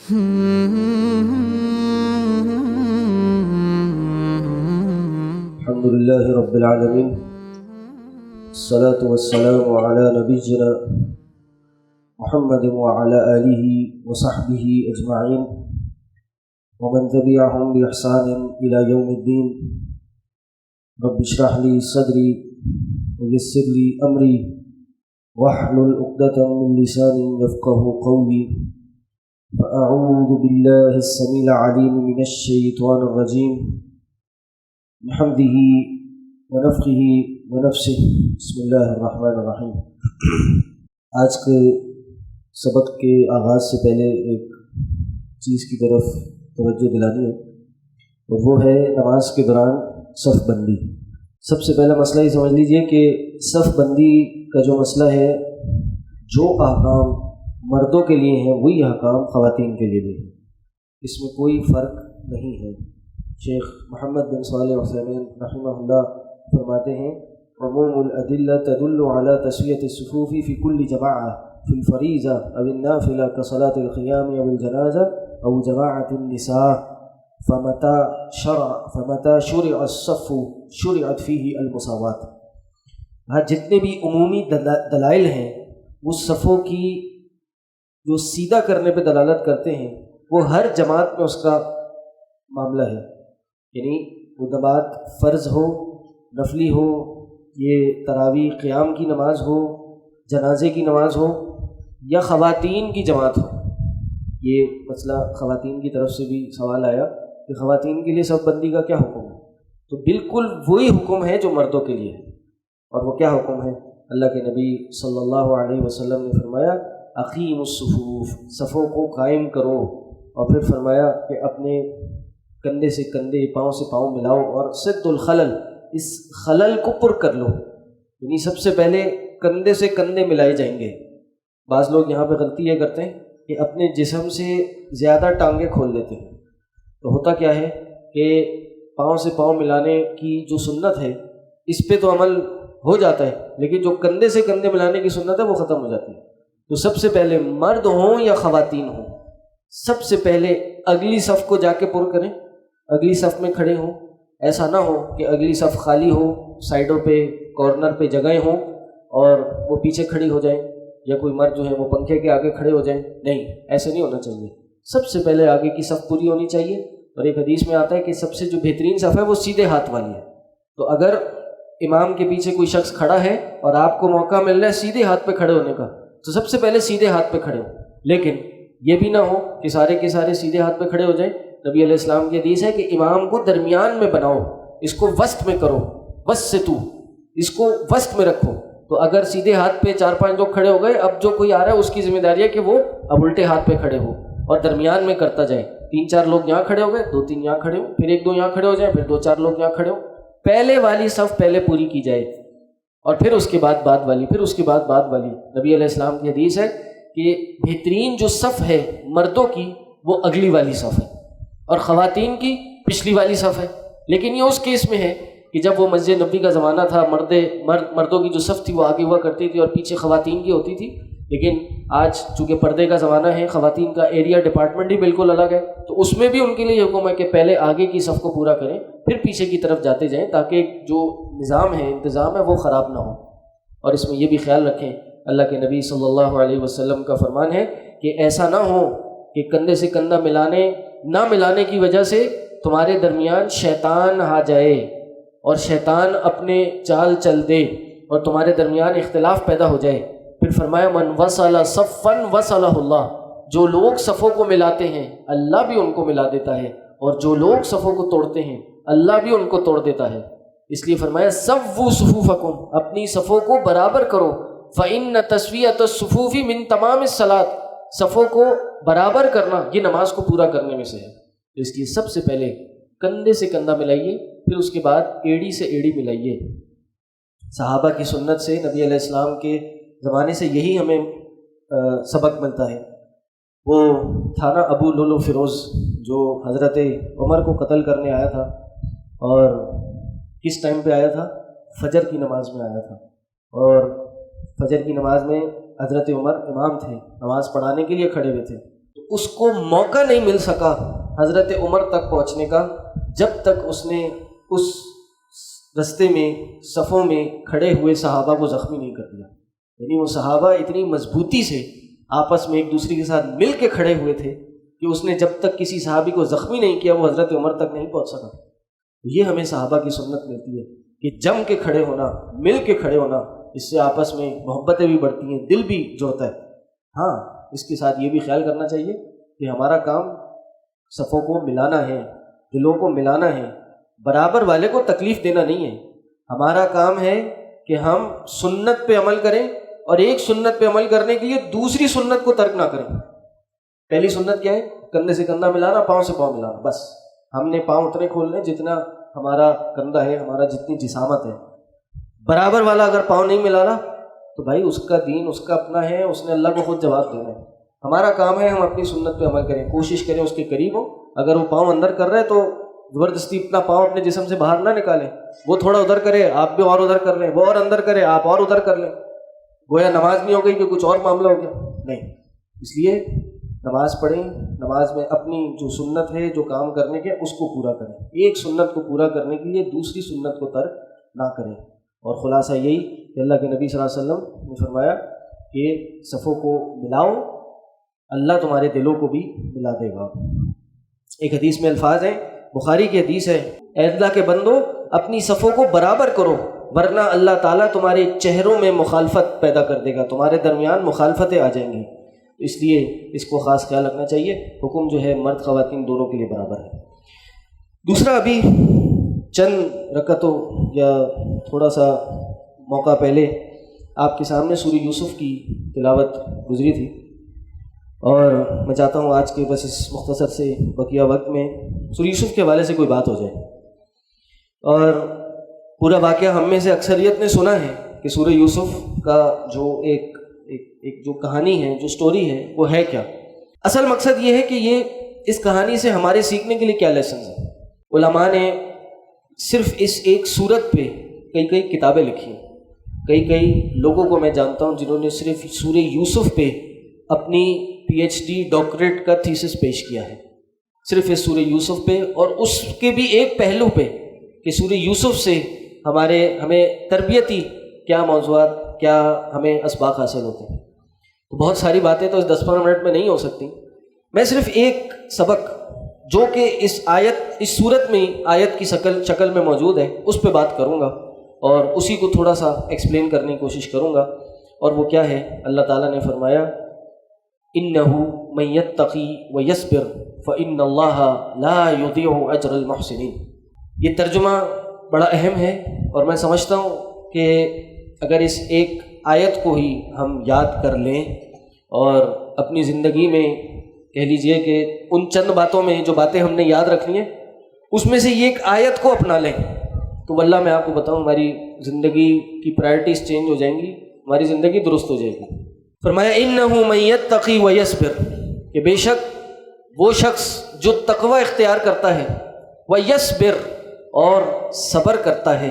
الحمد لله رب العالمين، الصلاة والسلام على نبينا محمد وعلى آله وصحبه أجمعين ومن تبعهم بإحسان إلى يوم الدين. رب اشرح لي صدري ويسر لي أمري واحلل عقدة من لساني يفقهوا قولي. فأعوذ بالله السميع العليم من الشيطان الرجيم من حمده ونفخه ونفسه. بسم اللہ الرحمن الرحیم. آج کے سبق کے آغاز سے پہلے ایک چیز کی طرف توجہ دلانی ہے، اور وہ ہے نماز کے دوران صف بندی. سب سے پہلا مسئلہ یہ سمجھ لیجئے کہ صف بندی کا جو مسئلہ ہے، جو احکام مردوں کے لیے ہیں وہی احکام خواتین کے لیے بھی ہیں، اس میں کوئی فرق نہیں ہے. شیخ محمد بن صالح العثیمین رحمہ اللہ فرماتے ہیں: عموم الادلہ تدل علی تسویۃ الصفوف فی کل جماعہ فی الفریضہ او النافلہ کصلاۃ القیام او الجنازہ او جماعۃ النساء فمتى شرع الصف شرعت فیہ المساوات. جتنے بھی عمومی دلائل ہیں وہ صفوں کی جو سیدھا کرنے پہ دلالت کرتے ہیں، وہ ہر جماعت میں اس کا معاملہ ہے. یعنی وہ نماز فرض ہو، نفلی ہو، یہ تراویح قیام کی نماز ہو، جنازے کی نماز ہو، یا خواتین کی جماعت ہو. یہ مسئلہ خواتین کی طرف سے بھی سوال آیا کہ خواتین کے لیے صف بندی کا کیا حکم ہے؟ تو بالکل وہی حکم ہے جو مردوں کے لیے ہے. اور وہ کیا حکم ہے؟ اللہ کے نبی صلی اللہ علیہ وسلم نے فرمایا: اقیم الصفوف، صفوں کو قائم کرو. اور پھر فرمایا کہ اپنے کندھے سے کندھے، پاؤں سے پاؤں ملاؤ، اور سد الخلل، اس خلل کو پر کر لو. یعنی سب سے پہلے کندھے سے کندھے ملائے جائیں گے. بعض لوگ یہاں پہ غلطی یہ کرتے ہیں کہ اپنے جسم سے زیادہ ٹانگیں کھول لیتے ہیں. تو ہوتا کیا ہے کہ پاؤں سے پاؤں ملانے کی جو سنت ہے اس پہ تو عمل ہو جاتا ہے، لیکن جو کندھے سے کندھے ملانے کی سنت ہے وہ ختم ہو جاتی ہے. تو سب سے پہلے مرد ہوں یا خواتین ہوں، سب سے پہلے اگلی صف کو جا کے پر کریں، اگلی صف میں کھڑے ہوں. ایسا نہ ہو کہ اگلی صف خالی ہو، سائڈوں پہ کارنر پہ جگہیں ہوں اور وہ پیچھے کھڑی ہو جائیں، یا کوئی مرد جو ہے وہ پنکھے کے آگے کھڑے ہو جائیں. نہیں، ایسے نہیں ہونا چاہیے. سب سے پہلے آگے کی صف پوری ہونی چاہیے. اور ایک حدیث میں آتا ہے کہ سب سے جو بہترین صف ہے وہ سیدھے ہاتھ والی ہے. تو اگر امام کے پیچھے کوئی شخص کھڑا ہے اور آپ کو موقع مل رہا ہے سیدھے ہاتھ پہ کھڑے ہونے کا، تو سب سے پہلے سیدھے ہاتھ پہ کھڑے ہو. لیکن یہ بھی نہ ہو کہ سارے کے سارے سیدھے ہاتھ پہ کھڑے ہو جائیں. نبی علیہ السلام کی حدیث ہے کہ امام کو درمیان میں بناؤ، اس کو وسط میں کرو، وسطو، اس کو وسط میں رکھو. تو اگر سیدھے ہاتھ پہ 4-5 لوگ کھڑے ہو گئے، اب جو کوئی آ رہا ہے اس کی ذمہ داری ہے کہ وہ اب الٹے ہاتھ پہ کھڑے ہو اور درمیان میں کرتا جائے. 3-4 لوگ یہاں کھڑے ہو گئے، 2-3 یہاں کھڑے ہو، پھر 1-2 یہاں کھڑے ہو جائیں، پھر 2-4 لوگ یہاں کھڑے ہو. پہلے والی صف پہلے پوری کی جائے اور پھر اس کے بعد بعد والی، پھر اس کے بعد بعد والی. نبی علیہ السلام کی حدیث ہے کہ بہترین جو صف ہے مردوں کی وہ اگلی والی صف ہے اور خواتین کی پچھلی والی صف ہے. لیکن یہ اس کیس میں ہے کہ جب وہ مسجد نبی کا زمانہ تھا، مردوں کی جو صف تھی وہ آگے ہوا کرتی تھی اور پیچھے خواتین کی ہوتی تھی. لیکن آج چونکہ پردے کا زمانہ ہے، خواتین کا ایریا ڈپارٹمنٹ ہی بالکل الگ ہے، تو اس میں بھی ان کے لیے حکم ہے کہ پہلے آگے کی صف کو پورا کریں، پھر پیچھے کی طرف جاتے جائیں، تاکہ جو نظام ہے، انتظام ہے، وہ خراب نہ ہو. اور اس میں یہ بھی خیال رکھیں، اللہ کے نبی صلی اللہ علیہ وسلم کا فرمان ہے کہ ایسا نہ ہو کہ کندھے سے کندھا نہ ملانے کی وجہ سے تمہارے درمیان شیطان آ جائے اور شیطان اپنے چال چل دے اور تمہارے درمیان اختلاف پیدا ہو جائے. پھر فرمایا: من وصل صفا وصلہ اللہ، جو لوگ صفوں کو ملاتے ہیں اللہ بھی ان کو ملا دیتا ہے، اور جو لوگ صفوں کو توڑتے ہیں اللہ بھی ان کو توڑ دیتا ہے. اس لیے فرمایا: سووا صفوفکم، اپنی صفوں کو برابر کرو. فإن تسویۃ الصفوف من تمام الصلاۃ، صفوں کو برابر کرنا یہ نماز کو پورا کرنے میں سے ہے. اس لیے سب سے پہلے کندھے سے کندھا ملائیے، پھر اس کے بعد ایڑی سے ایڑی ملائیے. صحابہ کی سنت سے، نبی علیہ السلام کے زمانے سے یہی ہمیں سبق ملتا ہے. وہ تھا نا ابو لولو فیروز، جو حضرت عمر کو قتل کرنے آیا تھا، اور کس ٹائم پہ آیا تھا؟ فجر کی نماز میں آیا تھا. اور فجر کی نماز میں حضرت عمر امام تھے، نماز پڑھانے کے لیے کھڑے ہوئے تھے. تو اس کو موقع نہیں مل سکا حضرت عمر تک پہنچنے کا جب تک اس نے اس رستے میں صفوں میں کھڑے ہوئے صحابہ کو زخمی نہیں کر دیا۔ یعنی وہ صحابہ اتنی مضبوطی سے آپس میں ایک دوسرے کے ساتھ مل کے کھڑے ہوئے تھے کہ اس نے جب تک کسی صحابی کو زخمی نہیں کیا وہ حضرت عمر تک نہیں پہنچ سکا۔ یہ ہمیں صحابہ کی سنت ملتی ہے کہ جم کے کھڑے ہونا، مل کے کھڑے ہونا، اس سے آپس میں محبتیں بھی بڑھتی ہیں، دل بھی جوڑتا ہے۔ ہاں، اس کے ساتھ یہ بھی خیال کرنا چاہیے کہ ہمارا کام صفوں کو ملانا ہے، دلوں کو ملانا ہے، برابر والے کو تکلیف دینا نہیں ہے۔ ہمارا کام ہے کہ ہم سنت پہ عمل کریں اور ایک سنت پہ عمل کرنے کے لیے دوسری سنت کو ترک نہ کریں۔ پہلی سنت کیا ہے؟ کندھے سے کندھا ملانا، پاؤں سے پاؤں ملانا۔ بس ہم نے پاؤں اتنے کھولنے جتنا ہمارا کندھا ہے، ہمارا جتنی جسامت ہے۔ برابر والا اگر پاؤں نہیں ملانا تو بھائی اس کا دین اس کا اپنا ہے، اس نے اللہ کو خود جواب دینا ہے۔ ہمارا کام ہے ہم اپنی سنت پہ عمل کریں، کوشش کریں اس کے قریب ہو۔ اگر وہ پاؤں اندر کر رہے تو زبردستی اپنا پاؤں اپنے جسم سے باہر نہ نکالیں، وہ تھوڑا ادھر کرے آپ بھی اور ادھر کر لیں، وہ اور اندر کرے آپ اور ادھر کر لیں، گویا نماز نہیں ہو گئی کہ کچھ اور معاملہ ہو گیا، نہیں۔ اس لیے نماز پڑھیں، نماز میں اپنی جو سنت ہے جو کام کرنے کے اس کو پورا کریں، ایک سنت کو پورا کرنے کے لیے دوسری سنت کو ترک نہ کریں۔ اور خلاصہ یہی کہ اللہ کے نبی صلی اللہ علیہ وسلم نے فرمایا کہ صفوں کو ملاؤ، اللہ تمہارے دلوں کو بھی ملا دے گا۔ ایک حدیث میں الفاظ ہیں، بخاری کی حدیث ہے، اے اللہ کے بندو اپنی صفوں کو برابر کرو ورنہ اللہ تعالیٰ تمہارے چہروں میں مخالفت پیدا کر دے گا، تمہارے درمیان مخالفتیں آ جائیں گی۔ اس لیے اس کو خاص خیال رکھنا چاہیے۔ حکم جو ہے مرد خواتین دونوں کے لیے برابر ہے۔ دوسرا، ابھی چند رکعتوں یا تھوڑا سا موقع پہلے آپ کے سامنے سورہ یوسف کی تلاوت گزری تھی، اور میں چاہتا ہوں آج کے بس اس مختصر سے بقیہ وقت میں سورہ یوسف کے حوالے سے کوئی بات ہو جائے۔ اور پورا واقعہ ہم میں سے اکثریت نے سنا ہے کہ سورہ یوسف کا جو ایک جو کہانی ہے، جو سٹوری ہے، وہ ہے کیا۔ اصل مقصد یہ ہے کہ یہ اس کہانی سے ہمارے سیکھنے کے لیے کیا لیسنز ہیں۔ علماء نے صرف اس ایک سورت پہ کئی کتابیں لکھی ہیں۔ کئی لوگوں کو میں جانتا ہوں جنہوں نے صرف سورہ یوسف پہ اپنی پی ایچ ڈی ڈاکٹریٹ کا تھیسس پیش کیا ہے، صرف اس سورہ یوسف پہ، اور اس کے بھی ایک پہلو پہ کہ سورہ یوسف سے ہمیں تربیتی کیا موضوعات، کیا ہمیں اسباق حاصل ہوتے ہیں۔ تو بہت ساری باتیں تو اس 10-15 منٹ میں نہیں ہو سکتی۔ میں صرف ایک سبق جو کہ اس صورت میں آیت کی شکل میں موجود ہے اس پہ بات کروں گا، اور اسی کو تھوڑا سا ایکسپلین کرنے کی کوشش کروں گا۔ اور وہ کیا ہے؟ اللہ تعالیٰ نے فرمایا إِنَّهُ مَن يَتَّقِي وَيَصْبِرْ فَإِنَّ اللَّهَ لَا يُضِيعُ أَجْرَ الْمُحْسِنِينَ۔ یہ ترجمہ بڑا اہم ہے، اور میں سمجھتا ہوں کہ اگر اس ایک آیت کو ہی ہم یاد کر لیں اور اپنی زندگی میں کہہ لیجئے کہ ان چند باتوں میں جو باتیں ہم نے یاد رکھنی ہیں اس میں سے یہ ایک آیت کو اپنا لیں تو واللہ میں آپ کو بتاؤں ہماری زندگی کی پرائرٹیز چینج ہو جائیں گی، ہماری زندگی درست ہو جائے گی۔ فرمایا إِنَّهُ مَن يَتَّقِي وَيَصْبِرْ، کہ بے شک وہ شخص جو تقوی اختیار کرتا ہے، وَيَصْبِرْ، اور صبر کرتا ہے،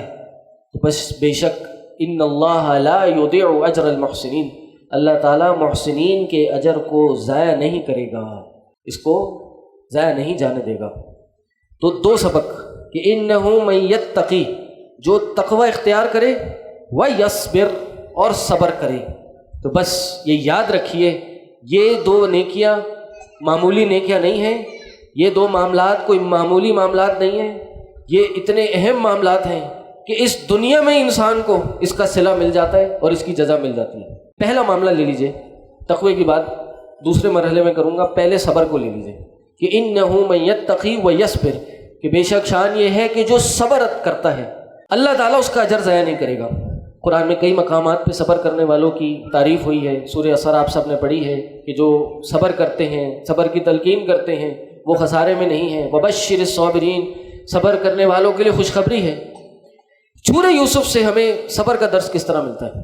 تو بس بے شک إِنَّ اللَّهَ لَا يُضِيعُ أَجْرَ الْمُحْسِنِينَ، اللہ تعالیٰ محسنین کے اجر کو ضائع نہیں کرے گا، اس کو ضائع نہیں جانے دے گا۔ تو دو سبق کہ إِنَّهُ مَن يَتَّقِي، جو تقوی اختیار کرے، وَيَصْبِرْ، اور صبر کرے۔ تو بس یہ یاد رکھیے، یہ دو نیکیاں معمولی نیکیاں نہیں ہیں، یہ دو معاملات کوئی معمولی معاملات نہیں ہیں، یہ اتنے اہم معاملات ہیں کہ اس دنیا میں انسان کو اس کا صلہ مل جاتا ہے اور اس کی جزا مل جاتی ہے۔ پہلا معاملہ لے لیجئے، تقوی کی بات دوسرے مرحلے میں کروں گا، پہلے صبر کو لے لیجئے کہ إِنَّهُ مَن يَتَّقِي وَيَصْبِرْ، کہ بے شک شان یہ ہے کہ جو صبر کرتا ہے اللہ تعالیٰ اس کا اجر ضائع نہیں کرے گا۔ قرآن میں کئی مقامات پہ صبر کرنے والوں کی تعریف ہوئی ہے، سورہ اثر آپ سب نے پڑھی ہے کہ جو صبر کرتے ہیں، صبر کی تلقین کرتے ہیں، وہ خسارے میں نہیں ہیں۔ وَبَشِّرِ الصَّابِرِينَ، صبر کرنے والوں کے لیے خوشخبری ہے۔ سورہ یوسف سے ہمیں صبر کا درس کس طرح ملتا ہے؟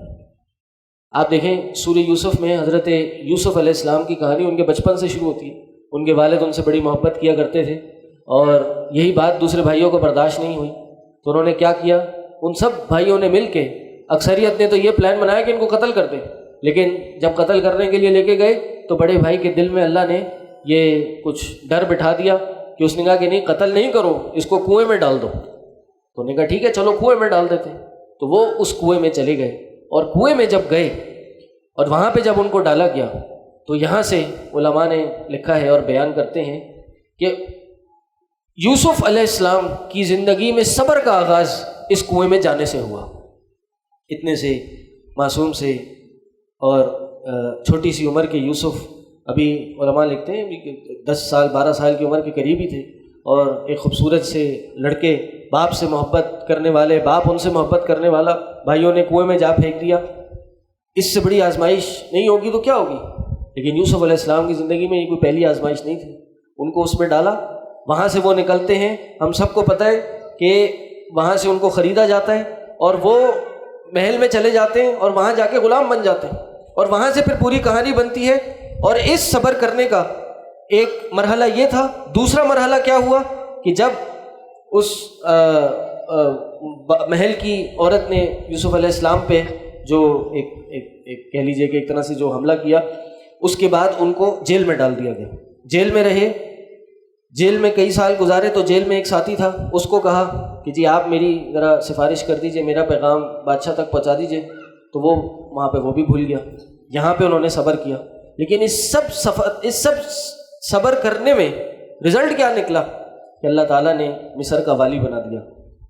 آپ دیکھیں سورہ یوسف میں حضرت یوسف علیہ السلام کی کہانی ان کے بچپن سے شروع ہوتی ہے۔ ان کے والد ان سے بڑی محبت کیا کرتے تھے، اور یہی بات دوسرے بھائیوں کو برداشت نہیں ہوئی، تو انہوں نے کیا کیا، ان سب بھائیوں نے مل کے، اکثریت نے تو یہ پلان بنایا کہ ان کو قتل کر دیں، لیکن جب قتل کرنے کے لیے لے کے گئے تو بڑے بھائی کے دل میں اللہ نے یہ کچھ ڈر بٹھا دیا کہ اس نے کہا کہ نہیں قتل نہیں کرو، اس کو کنویں میں ڈال دو. تو انہوں نے کہا ٹھیک ہے چلو کنویں میں ڈال دیتے. تو وہ اس کنویں میں چلے گئے، اور کنویں میں جب گئے اور وہاں پہ جب ان کو ڈالا گیا تو یہاں سے علماء نے لکھا ہے اور بیان کرتے ہیں کہ یوسف علیہ السلام کی زندگی میں صبر کا آغاز اس کنویں میں جانے سے ہوا. اتنے سے معصوم سے اور چھوٹی سی عمر کے یوسف، ابھی علماء لکھتے ہیں کہ 10 سال 12 سال کی عمر کے قریب ہی تھے، اور ایک خوبصورت سے لڑکے، باپ سے محبت کرنے والے، باپ ان سے محبت کرنے والا، بھائیوں نے کنویں میں جا پھینک دیا. اس سے بڑی آزمائش نہیں ہوگی تو کیا ہوگی؟ لیکن یوسف علیہ السلام کی زندگی میں یہ کوئی پہلی آزمائش نہیں تھی. ان کو اس میں ڈالا، وہاں سے وہ نکلتے ہیں. ہم سب کو پتہ ہے کہ وہاں سے ان کو خریدا جاتا ہے اور وہ محل میں چلے جاتے ہیں اور وہاں جا کے غلام بن جاتے ہیں، اور وہاں سے پھر پوری کہانی بنتی ہے. اور اس صبر کرنے کا ایک مرحلہ یہ تھا. دوسرا مرحلہ کیا ہوا کہ جب اس محل کی عورت نے یوسف علیہ السلام پہ جو ایک کہہ لیجیے کہ ایک طرح سے جو حملہ کیا، اس کے بعد ان کو جیل میں ڈال دیا گیا. جیل میں رہے، جیل میں کئی سال گزارے. تو جیل میں ایک ساتھی تھا، اس کو کہا کہ جی آپ میری ذرا سفارش کر دیجئے، میرا پیغام بادشاہ تک پہنچا دیجئے. تو وہ وہاں پہ وہ بھی بھول گیا. یہاں پہ انہوں نے صبر کیا. لیکن اس سب صبر کرنے میں رزلٹ کیا نکلا کہ اللہ تعالیٰ نے مصر کا والی بنا دیا.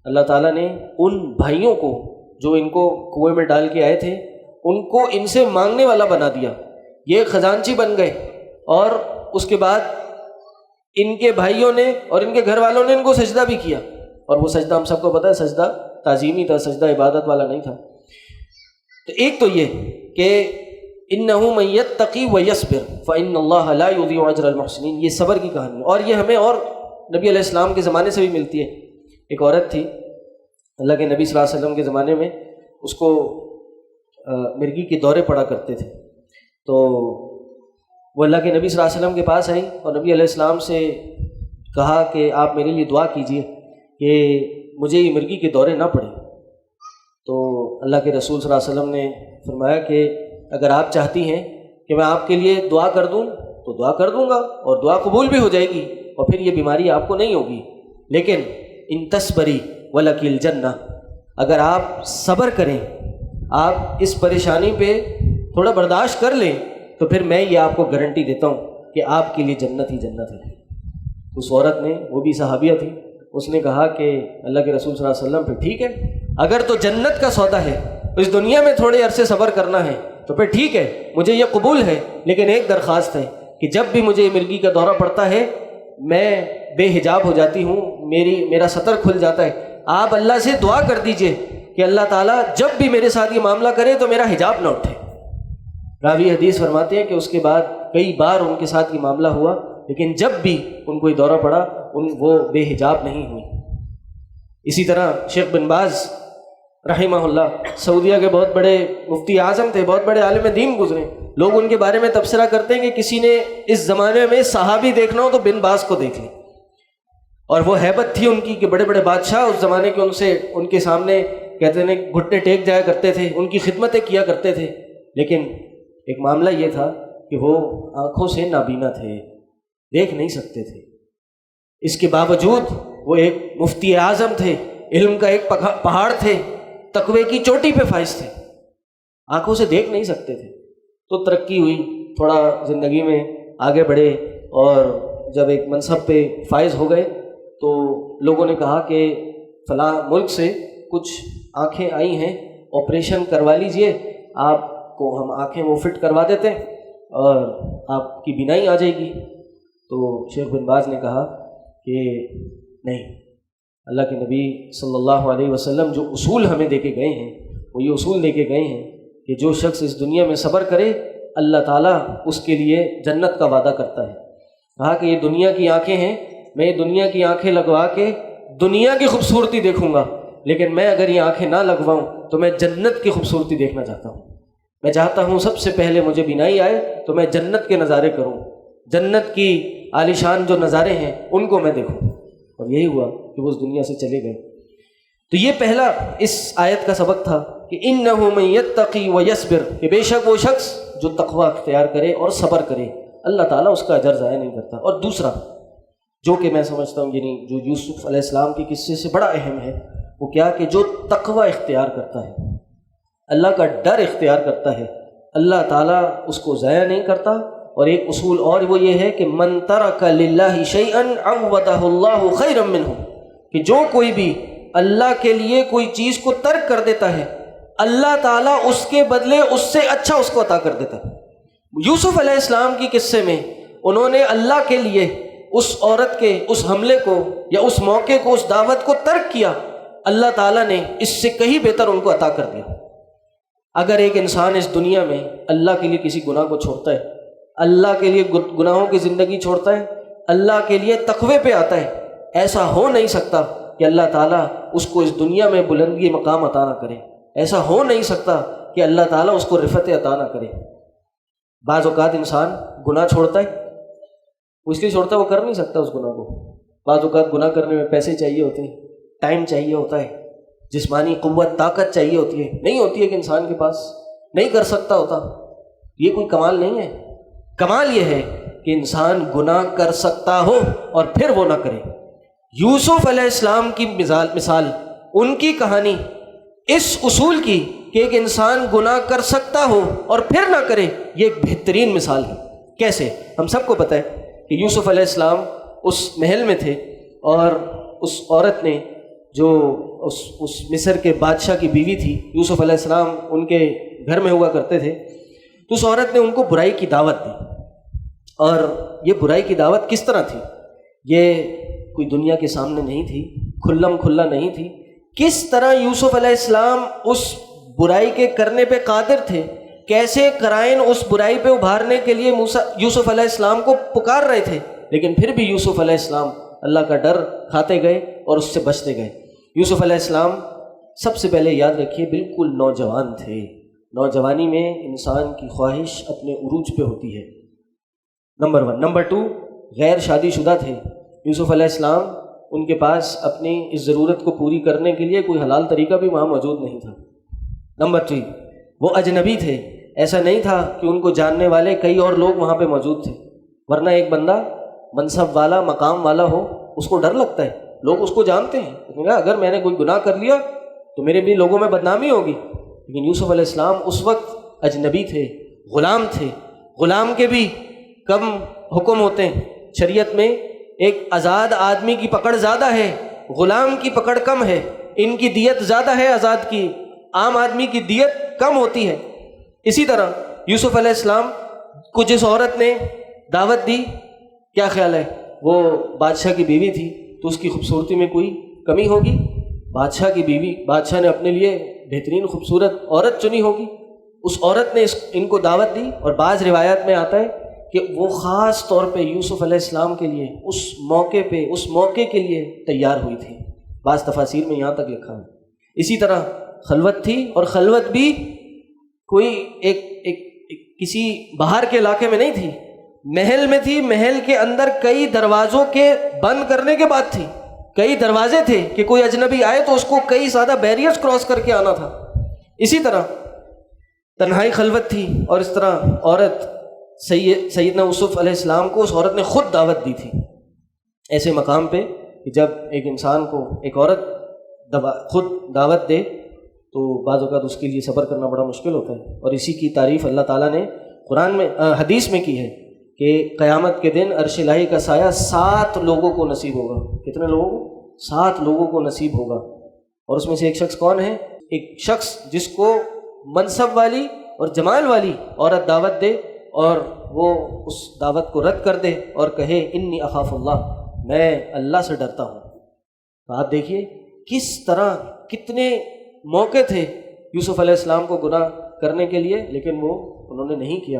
اللہ تعالیٰ نے ان بھائیوں کو جو ان کو کنویں میں ڈال کے آئے تھے، ان کو ان سے مانگنے والا بنا دیا. یہ خزانچی بن گئے. اور اس کے بعد ان کے بھائیوں نے اور ان کے گھر والوں نے ان کو سجدہ بھی کیا. اور وہ سجدہ ہم سب کو پتہ ہے سجدہ تعظیمی تھا، سجدہ عبادت والا نہیں تھا. تو ایک تو یہ کہ انہ من یتقی ویصبر فان اللہ لا یضیع اجر المحسنین، یہ صبر کی کہانی. اور یہ ہمیں اور نبی علیہ السلام کے زمانے سے بھی ملتی ہے. ایک عورت تھی اللہ کے نبی صلی اللہ علیہ وسلم کے زمانے میں، اس کو مرگی کے دورے پڑا کرتے تھے. تو وہ اللہ کے نبی صلی اللہ علیہ وسلم کے پاس آئی اور نبی علیہ السلام سے کہا کہ آپ میرے لیے دعا کیجئے کہ مجھے یہ مرگی کے دورے نہ پڑیں. تو اللہ کے رسول صلی اللہ علیہ وسلم نے فرمایا کہ اگر آپ چاہتی ہیں کہ میں آپ کے لیے دعا کر دوں تو دعا کر دوں گا، اور دعا قبول بھی ہو جائے گی، اور پھر یہ بیماری آپ کو نہیں ہوگی. لیکن ان تصبری ولکی الجنہ، اگر آپ صبر کریں، آپ اس پریشانی پہ تھوڑا برداشت کر لیں، تو پھر میں یہ آپ کو گارنٹی دیتا ہوں کہ آپ کے لیے جنت ہی جنت ہے. اس عورت نے، وہ بھی صحابیہ تھی، اس نے کہا کہ اللہ کے رسول صلی اللہ علیہ وسلم پھر ٹھیک ہے، اگر تو جنت کا سودا ہے، اس دنیا میں تھوڑے عرصے صبر کرنا ہے تو پھر ٹھیک ہے، مجھے یہ قبول ہے. لیکن ایک درخواست ہے کہ جب بھی مجھے مرگی کا دورہ پڑتا ہے میں بے حجاب ہو جاتی ہوں، میرا سطر کھل جاتا ہے. آپ اللہ سے دعا کر دیجئے کہ اللہ تعالیٰ جب بھی میرے ساتھ یہ معاملہ کرے تو میرا حجاب نہ اٹھے. راوی حدیث فرماتے ہیں کہ اس کے بعد کئی بار ان کے ساتھ یہ معاملہ ہوا، لیکن جب بھی ان کو یہ دورہ پڑا وہ بے حجاب نہیں ہوئی. اسی طرح شیخ بن باز رحمہ اللہ سعودیہ کے بہت بڑے مفتی اعظم تھے، بہت بڑے عالم دین گزرے. لوگ ان کے بارے میں تبصرہ کرتے ہیں کہ کسی نے اس زمانے میں صحابی دیکھنا ہو تو بن باز کو دیکھ لیں. اور وہ ہیبت تھی ان کی کہ بڑے بڑے بادشاہ اس زمانے کے ان کے سامنے کہتے ہیں گھٹنے ٹیک جایا کرتے تھے، ان کی خدمتیں کیا کرتے تھے. لیکن ایک معاملہ یہ تھا کہ وہ آنکھوں سے نابینا تھے، دیکھ نہیں سکتے تھے. اس کے باوجود وہ ایک مفتی اعظم تھے، علم کا ایک پہاڑ تھے، تقوی کی چوٹی پہ فائز تھے، آنکھوں سے دیکھ نہیں سکتے تھے. تو ترقی ہوئی، تھوڑا زندگی میں آگے بڑھے، اور جب ایک منصب پہ فائز ہو گئے تو لوگوں نے کہا کہ فلاں ملک سے کچھ آنکھیں آئی ہیں، آپریشن کروا لیجئے، آپ کو ہم آنکھیں وہ فٹ کروا دیتے ہیں اور آپ کی بینائی آ جائے گی. تو شیخ بن باز نے کہا کہ نہیں، اللہ کے نبی صلی اللہ علیہ وسلم جو اصول ہمیں دے کے گئے ہیں وہ یہ اصول دے کے گئے ہیں کہ جو شخص اس دنیا میں صبر کرے اللہ تعالیٰ اس کے لیے جنت کا وعدہ کرتا ہے. کہا کہ یہ دنیا کی آنکھیں ہیں، میں یہ دنیا کی آنکھیں لگوا کے دنیا کی خوبصورتی دیکھوں گا، لیکن میں اگر یہ آنکھیں نہ لگواؤں تو میں جنت کی خوبصورتی دیکھنا چاہتا ہوں. میں چاہتا ہوں سب سے پہلے مجھے بینائی آئے تو میں جنت کے نظارے کروں، جنت کی عالیشان جو نظارے ہیں ان کو میں دیکھوں. اور یہی ہوا کہ وہ اس دنیا سے چلے گئے. تو یہ پہلا اس آیت کا سبق تھا کہ انہ من یتقی ویصبر، کہ بے شک وہ شخص جو تقوی اختیار کرے اور صبر کرے. اللہ تعالیٰ اس کا اجر ضائع نہیں کرتا۔ اور دوسرا جو کہ میں سمجھتا ہوں یعنی جو یوسف علیہ السلام کے قصے سے بڑا اہم ہے، وہ کیا کہ جو تقوی اختیار کرتا ہے، اللہ کا ڈر اختیار کرتا ہے، اللہ تعالیٰ اس کو ضائع نہیں کرتا۔ اور ایک اصول اور وہ یہ ہے کہ من ترک للہ شیئا عوضہ اللہ خیرا منہ، کہ جو کوئی بھی اللہ کے لیے کوئی چیز کو ترک کر دیتا ہے، اللہ تعالیٰ اس کے بدلے اس سے اچھا اس کو عطا کر دیتا ہے۔ یوسف علیہ السلام کی قصے میں انہوں نے اللہ کے لیے اس عورت کے اس حملے کو یا اس موقع کو، اس دعوت کو ترک کیا، اللہ تعالیٰ نے اس سے کہیں بہتر ان کو عطا کر دیا۔ اگر ایک انسان اس دنیا میں اللہ کے لیے کسی گناہ کو چھوڑتا ہے، اللہ کے لیے گناہوں کی زندگی چھوڑتا ہے، اللہ کے لیے تقوی پہ آتا ہے، ایسا ہو نہیں سکتا کہ اللہ تعالیٰ اس کو اس دنیا میں بلندی مقام عطا نہ کرے، ایسا ہو نہیں سکتا کہ اللہ تعالیٰ اس کو رفعت عطا نہ کرے۔ بعض اوقات انسان گناہ چھوڑتا ہے، وہ اس لیے چھوڑتا ہے وہ کر نہیں سکتا اس گناہ کو۔ بعض اوقات گناہ کرنے میں پیسے چاہیے ہوتے ہیں، ٹائم چاہیے ہوتا ہے، جسمانی قوت طاقت چاہیے ہوتی ہے، نہیں ہوتی ہے کہ انسان کے پاس نہیں کر سکتا ہوتا۔ یہ کوئی کمال نہیں ہے، کمال یہ ہے کہ انسان گناہ کر سکتا ہو اور پھر وہ نہ کرے۔ یوسف علیہ السلام کی مثال ان کی کہانی اس اصول کی کہ ایک انسان گناہ کر سکتا ہو اور پھر نہ کرے، یہ ایک بہترین مثال ہے۔ کیسے؟ ہم سب کو پتہ ہے کہ یوسف علیہ السلام اس محل میں تھے اور اس عورت نے جو اس مصر کے بادشاہ کی بیوی تھی، یوسف علیہ السلام ان کے گھر میں ہوا کرتے تھے، تو اس عورت نے ان کو برائی کی دعوت دی۔ اور یہ برائی کی دعوت کس طرح تھی؟ یہ کوئی دنیا کے سامنے نہیں تھی، کھلم کھلا نہیں تھی۔ کس طرح یوسف علیہ السلام اس برائی کے کرنے پہ قادر تھے، کیسے قرائن اس برائی پہ ابھارنے کے لیے یوسف علیہ السلام کو پکار رہے تھے، لیکن پھر بھی یوسف علیہ السلام اللہ کا ڈر کھاتے گئے اور اس سے بچتے گئے۔ یوسف علیہ السلام سب سے پہلے یاد رکھیے بالکل نوجوان تھے۔ نوجوانی میں انسان کی خواہش اپنے عروج پہ ہوتی ہے، نمبر 1۔ نمبر 2، غیر شادی شدہ تھے یوسف علیہ السلام، ان کے پاس اپنی اس ضرورت کو پوری کرنے کے لیے کوئی حلال طریقہ بھی وہاں موجود نہیں تھا۔ نمبر 3، وہ اجنبی تھے، ایسا نہیں تھا کہ ان کو جاننے والے کئی اور لوگ وہاں پہ موجود تھے، ورنہ ایک بندہ منصب والا مقام والا ہو اس کو ڈر لگتا ہے، لوگ اس کو جانتے ہیں، اگر میں نے کوئی گناہ کر لیا تو میرے بھی لوگوں میں بدنامی ہوگی۔ لیکن یوسف علیہ السلام اس وقت اجنبی تھے، غلام تھے۔ غلام کے بھی کم حکم ہوتے ہیں شریعت میں، ایک آزاد آدمی کی پکڑ زیادہ ہے، غلام کی پکڑ کم ہے، ان کی دیت زیادہ ہے آزاد کی، عام آدمی کی دیت کم ہوتی ہے۔ اسی طرح یوسف علیہ السلام کو جس عورت نے دعوت دی، کیا خیال ہے وہ بادشاہ کی بیوی تھی تو اس کی خوبصورتی میں کوئی کمی ہوگی؟ بادشاہ کی بیوی، بادشاہ نے اپنے لیے بہترین خوبصورت عورت چنی ہوگی، اس عورت نے ان کو دعوت دی۔ اور بعض روایات میں آتا ہے کہ وہ خاص طور پہ یوسف علیہ السلام کے لیے اس موقع کے لیے تیار ہوئی تھی، بعض تفاسیر میں یہاں تک لکھا ہے۔ اسی طرح خلوت تھی، اور خلوت بھی کوئی ایک کسی باہر کے علاقے میں نہیں تھی، محل میں تھی۔ محل کے اندر کئی دروازوں کے بند کرنے کے بعد تھی، کئی دروازے تھے کہ کوئی اجنبی آئے تو اس کو کئی زیادہ بیریئرز کراس کر کے آنا تھا۔ اسی طرح تنہائی خلوت تھی، اور اس طرح عورت سیدنا یوسف علیہ السلام کو اس عورت نے خود دعوت دی تھی ایسے مقام پہ کہ جب ایک انسان کو ایک عورت خود دعوت دے تو بعض اوقات اس کے لیے صبر کرنا بڑا مشکل ہوتا ہے۔ اور اسی کی تعریف اللہ تعالیٰ نے قرآن میں حدیث میں کی ہے کہ قیامت کے دن عرش الہی کا سایہ 7 لوگوں کو نصیب ہوگا۔ کتنے لوگوں کو؟ 7 لوگوں کو نصیب ہوگا۔ اور اس میں سے ایک شخص کون ہے؟ ایک شخص جس کو منصب والی اور جمال والی عورت دعوت دے اور وہ اس دعوت کو رد کر دے اور کہے انی اخاف اللہ، میں اللہ سے ڈرتا ہوں۔ تو آپ دیکھیے کس طرح کتنے موقع تھے یوسف علیہ السلام کو گناہ کرنے کے لیے، لیکن وہ انہوں نے نہیں کیا۔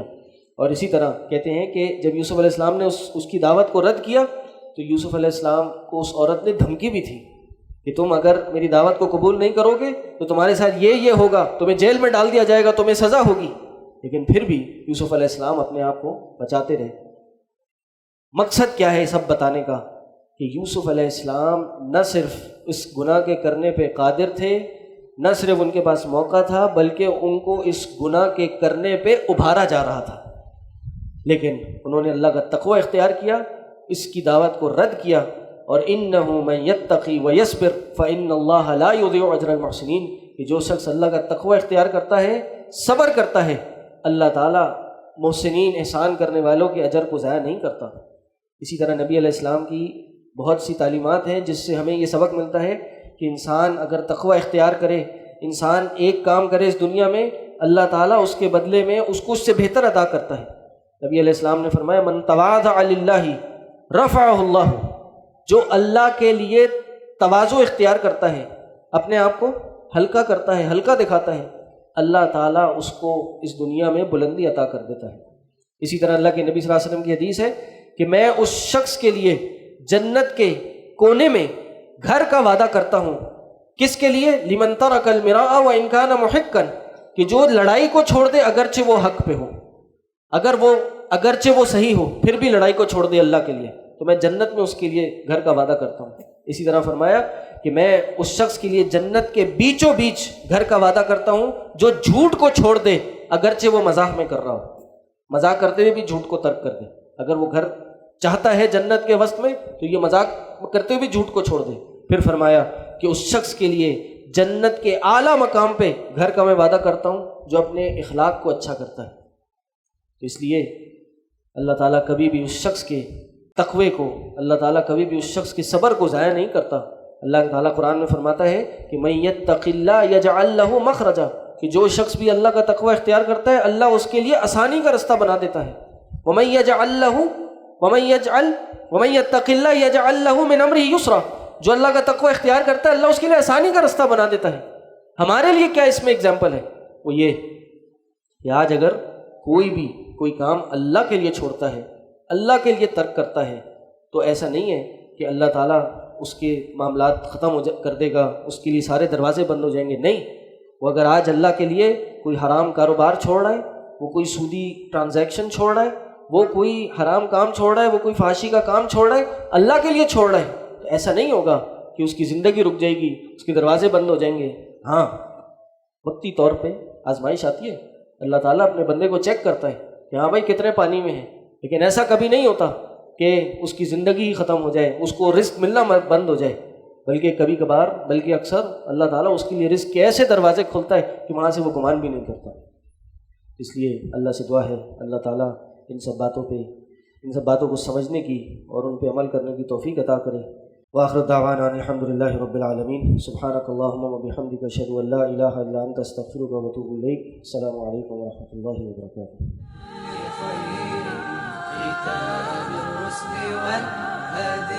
اور اسی طرح کہتے ہیں کہ جب یوسف علیہ السلام نے اس کی دعوت کو رد کیا تو یوسف علیہ السلام کو اس عورت نے دھمکی بھی تھی کہ تم اگر میری دعوت کو قبول نہیں کرو گے تو تمہارے ساتھ یہ ہوگا، تمہیں جیل میں ڈال دیا جائے گا، تمہیں سزا ہوگی۔ لیکن پھر بھی یوسف علیہ السلام اپنے آپ کو بچاتے رہے۔ مقصد کیا ہے سب بتانے کا؟ کہ یوسف علیہ السلام نہ صرف اس گناہ کے کرنے پہ قادر تھے، نہ صرف ان کے پاس موقع تھا، بلکہ ان کو اس گناہ کے کرنے پہ ابھارا جا رہا تھا۔ لیکن انہوں نے اللہ کا تقوی اختیار کیا، اس کی دعوت کو رد کیا، اور انہ من یتقی ویصبر فان اللہ لا یضیع اجر المحسنین، کہ جو شخص اللہ کا تقوی اختیار کرتا ہے، صبر کرتا ہے، اللہ تعالیٰ محسنین احسان کرنے والوں کے اجر کو ضائع نہیں کرتا۔ اسی طرح نبی علیہ السلام کی بہت سی تعلیمات ہیں جس سے ہمیں یہ سبق ملتا ہے کہ انسان اگر تقوی اختیار کرے، انسان ایک کام کرے اس دنیا میں، اللہ تعالیٰ اس کے بدلے میں اس کو اس سے بہتر عطا کرتا ہے۔ نبی علیہ السلام نے فرمایا من تواضع للہ رفعہ اللہ، جو اللہ کے لیے تواضع اختیار کرتا ہے، اپنے آپ کو ہلکا کرتا ہے، ہلکا دکھاتا ہے، اللہ تعالیٰ اس کو اس دنیا میں بلندی عطا کر دیتا ہے۔ اسی طرح اللہ کے نبی صلی اللہ علیہ وسلم کی حدیث ہے کہ میں اس شخص کے لیے جنت کے کونے میں گھر کا وعدہ کرتا ہوں، کس کے لیے؟ لمن ترک المراء وان کان محقا، کہ جو لڑائی کو چھوڑ دے اگرچہ وہ حق پہ ہو، اگرچہ وہ صحیح ہو، پھر بھی لڑائی کو چھوڑ دے اللہ کے لیے، تو میں جنت میں اس کے لیے گھر کا وعدہ کرتا ہوں۔ اسی طرح فرمایا کہ میں اس شخص کے لیے جنت کے بیچوں بیچ گھر کا وعدہ کرتا ہوں جو جھوٹ کو چھوڑ دے اگرچہ وہ مزاح میں کر رہا ہو، مزاح کرتے ہوئے بھی جھوٹ کو ترک کر دے۔ اگر وہ گھر چاہتا ہے جنت کے وسط میں تو یہ مذاق کرتے ہوئے بھی جھوٹ کو چھوڑ دے۔ پھر فرمایا کہ اس شخص کے لیے جنت کے اعلیٰ مقام پہ گھر کا میں وعدہ کرتا ہوں جو اپنے اخلاق کو اچھا کرتا ہے۔ تو اس لیے اللہ تعالیٰ کبھی بھی اس شخص کے تقوی کو، اللہ تعالیٰ کبھی بھی اس شخص کے صبر کو ضائع نہیں کرتا۔ اللہ تعالیٰ قرآن میں فرماتا ہے کہ من یتق اللہ یجعل لہ مخرجا، کہ جو شخص بھی اللہ کا تقوی اختیار کرتا ہے اللہ اس کے لیے آسانی کا رستہ بنا دیتا ہے۔ ومن یتق اللہ یجعل لہ من امرہ یسرا، جو اللہ کا تقوی اختیار کرتا ہے اللہ اس کے لیے آسانی کا رستہ بنا دیتا ہے۔ ہمارے لیے کیا اس میں اگزامپل ہے؟ وہ یہ کہ آج اگر کوئی کام اللہ کے لیے چھوڑتا ہے، اللہ کے لیے ترک کرتا ہے، تو ایسا نہیں ہے کہ اللہ تعالیٰ اس کے معاملات ختم کر دے گا، اس کے لیے سارے دروازے بند ہو جائیں گے۔ نہیں، وہ اگر آج اللہ کے لیے کوئی حرام کاروبار چھوڑ رہا ہے، وہ کوئی سودی ٹرانزیکشن چھوڑ رہا ہے، وہ کوئی حرام کام چھوڑ رہا ہے، وہ کوئی فحاشی کا کام چھوڑ رہا ہے، اللہ کے لیے چھوڑ رہا ہے، تو ایسا نہیں ہوگا کہ اس کی زندگی رک جائے گی، اس کے دروازے بند ہو جائیں گے۔ ہاں، وقتی طور پہ آزمائش آتی ہے، اللہ تعالیٰ اپنے بندے کو چیک کرتا ہے کہ ہاں بھائی کتنے پانی میں ہیں، لیکن ایسا کبھی نہیں ہوتا کہ اس کی زندگی ہی ختم ہو جائے، اس کو رزق ملنا بند ہو جائے، بلکہ کبھی کبھار، بلکہ اکثر اللہ تعالیٰ اس کے لیے رزق کے ایسے دروازے کھولتا ہے کہ وہاں سے وہ گمان بھی نہیں کرتا۔ اس لیے اللہ سے دعا ہے اللہ تعالیٰ ان سب باتوں کو سمجھنے کی اور ان پہ عمل کرنے کی توفیق عطا کرے۔ وآخر دعوانا الحمد للہ رب العالمین، سبحانک اللہم وبحمدک اشہد ان لا الہ الا انت استغفرک واتوب الیک۔ السلام علیکم ورحمۃ اللہ وبرکاتہ۔ كتاب الرسل والهدي